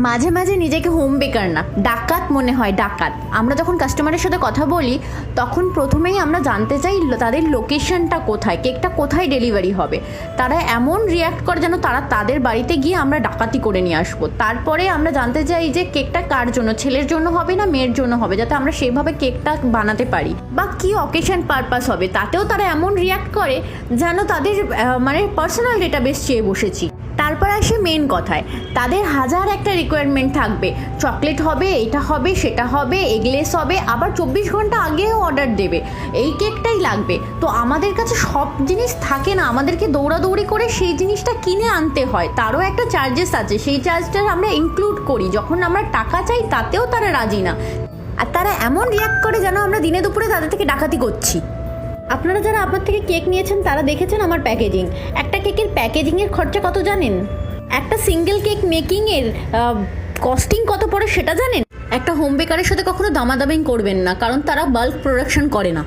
মাঝে মাঝে নিজেকে হোম বেকার না, ডাকাত মনে হয়, ডাকাত। আমরা যখন কাস্টমারের সাথে কথা বলি তখন প্রথমেই আমরা জানতে চাই তাদের লোকেশনটা কোথায়, কেকটা কোথায় ডেলিভারি হবে। তারা এমন রিয়্যাক্ট করে যেন তারা তাদের বাড়িতে গিয়ে আমরা ডাকাতি করে নিয়ে আসবো। তারপরে আমরা জানতে চাই যে কেকটা কার জন্য, ছেলের জন্য হবে না মেয়ের জন্য হবে, যাতে আমরা সেইভাবে কেকটা বানাতে পারি, বা কি অকেশন পারপাস হবে। তাতেও তারা এমন রিয়্যাক্ট করে যেন তাদের মানে পার্সোনাল ডেটাবেস চেয়ে বসেছি। তারপর আসে মেন কথায়, তাদের হাজার একটা রিকোয়ারমেন্ট থাকবে, চকলেট হবে, এটা হবে, সেটা হবে, এগলেস হবে, আবার 24 ঘন্টা আগেও অর্ডার দেবে, এই কেকটাই লাগবে। তো আমাদের কাছে সব জিনিস থাকে না, আমাদেরকে দৌড়াদৌড়ি করে সেই জিনিসটা কিনে আনতে হয়, তারও একটা চার্জেস আছে, সেই চার্জটা আমরা ইনক্লুড করি। যখন আমরা টাকা চাই তাতেও তারা রাজি না, আর তারা এমন রিয়াক্ট করে যেন আমরা দিনে দুপুরে তাদের থেকে ডাকাতি করছি। আপনারা যারা আপনার থেকে কেক নিয়েছেন তারা দেখেছেন আমার প্যাকেজিং। একটা কেকের প্যাকেজিংয়ের খরচা কত জানেন? একটা সিঙ্গেল কেক মেকিংয়ের কস্টিং কত পড়ে সেটা জানেন? একটা হোম বেকারের সাথে কখনো দামাদামি করবেন না, কারণ তারা বাল্ক প্রোডাকশন করে না।